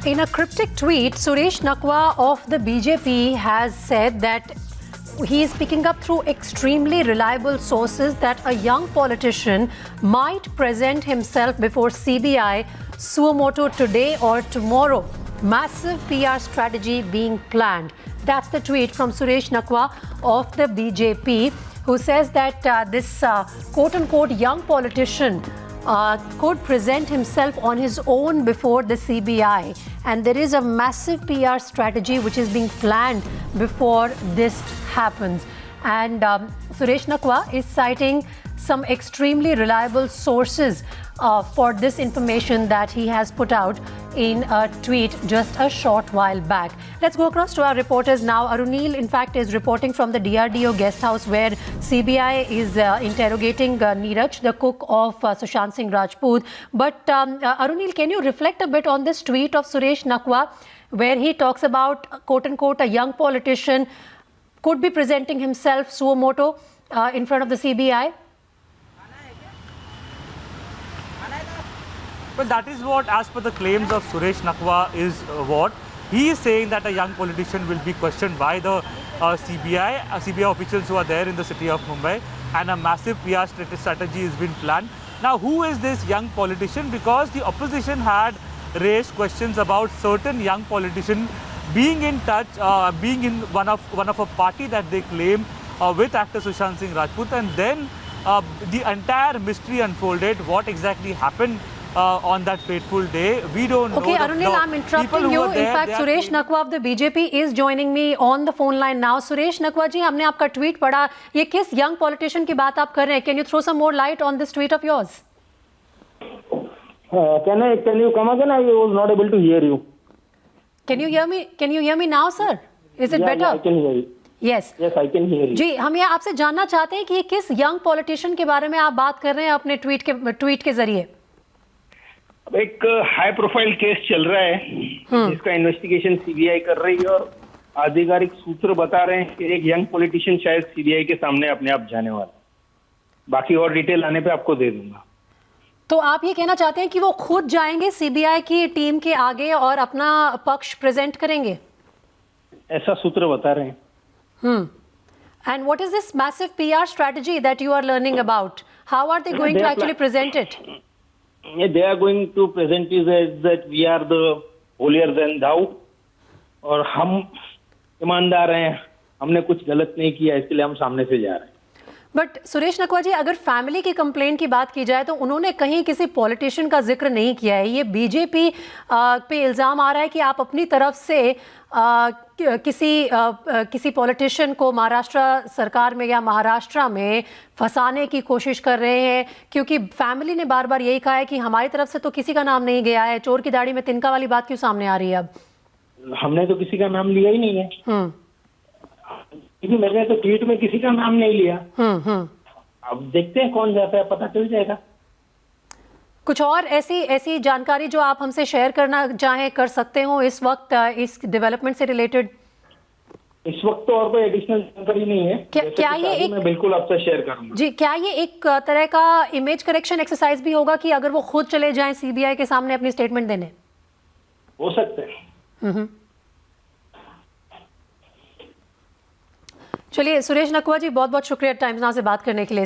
In a cryptic tweet, Suresh Nakwa of the BJP has said that he is picking up through extremely reliable sources that a young politician might present himself before CBI suo moto today or tomorrow. Massive PR strategy being planned. That's the tweet from Suresh Nakwa of the BJP, who says that this quote-unquote young politician could present himself on his own before the CBI, and there is a massive PR strategy which is being planned before this happens. And Suresh Nakwa is citing some extremely reliable sources for this information that he has put out in a tweet just a short while back. Let's go across to our reporters now. Arunil, in fact, is reporting from the DRDO guest house where CBI is interrogating Neeraj, the cook of Sushant Singh Rajput. But Arunil, can you reflect a bit on this tweet of Suresh Nakwa where he talks about, quote-unquote, a young politician could be presenting himself suo moto in front of the CBI? Well, that is what, as per the claims of Suresh Nakwa, is what he is saying, that a young politician will be questioned by the CBI officials who are there in the city of Mumbai, and a massive PR strategy has been planned. Now, who is this young politician? Because the opposition had raised questions about certain young politicians being in touch, being in one of a party that they claim with actor Sushant Singh Rajput, and then the entire mystery unfolded. What exactly happened on that fateful day, we don't know. Okay, Arunil, I'm interrupting you. In fact, Suresh Nakwa of the BJP is joining me on the phone line now. Suresh Nakwa ji, हमने आपका tweet पढ़ा. ये किस young politician की बात आप कर रहे हैं? Can you throw some more light on this tweet of yours? Can you come again? I was not able to hear you. Can you hear me? Can you hear me now, sir? Is it better? Yeah, I can hear you. Yes. Yes, I can hear you. जी, हम ये आपसे जानना चाहते हैं कि ये किस young politician के बारे में आप बात कर रहे हैं अपने tweet के जरिए? अब एक हाई प्रोफाइल केस चल रहा है जिसका इन्वेस्टिगेशन सीबीआई कर रही है, और आधिकारिक सूत्र बता रहे हैं कि एक यंग पॉलिटिशियन शायद सीबीआई के सामने अपने आप जाने वाला. बाकी और डिटेल आने पे आपको दे दूंगा. तो आप ये कहना चाहते हैं कि वो खुद जाएंगे सीबीआई की टीम के आगे और अपना पक्ष प्रेजेंट करेंगे? ऐसा सूत्र बता रहे हैं. And what is this massive PR strategy that you are learning about? How are they going to actually present it? They are going to present it as that we are the holier than thou, और हम ईमानदार हैं, हमने कुछ गलत नहीं किया, इसके लिए हम सामने से जा रहे हैं. बट सुरेश नकवा जी, अगर फैमिली की कंप्लेंट की बात की जाए तो उन्होंने कहीं किसी पॉलिटिशियन का जिक्र नहीं किया है. ये बीजेपी पे इल्ज़ाम आ रहा है कि आप अपनी तरफ से किसी पॉलिटिशियन को महाराष्ट्र सरकार में या महाराष्ट्र में फंसाने की कोशिश कर रहे हैं, क्योंकि फैमिली ने बार बार यही कहा है कि हमारी तरफ से तो किसी का नाम नहीं गया है. चोर की दाढ़ी में तिनका वाली बात क्यों सामने आ रही है? अब हमने तो किसी का नाम लिया ही नहीं है. क्योंकि मैंने तो ट्वीट में किसी का नाम नहीं लिया. अब देखते हैं कौन जाता है, पता चल जाएगा. कुछ और ऐसी जानकारी जो आप हमसे शेयर करना चाहें कर सकते हो इस वक्त इस डेवलपमेंट से रिलेटेड? इस वक्त तो और कोई एडिशनल जानकारी नहीं है. क्या ये एक, मैं बिल्कुल आपसे शेयर करूंगा जी, क्या ये एक तरह का इमेज करेक्शन एक्सरसाइज भी होगा कि अगर वो खुद चले जाएं सीबीआई के सामने अपनी स्टेटमेंट देने? हो सकता है. चलिए सुरेश नकवा जी, बहुत बहुत शुक्रिया टाइम्स नाउ से बात करने के लिए.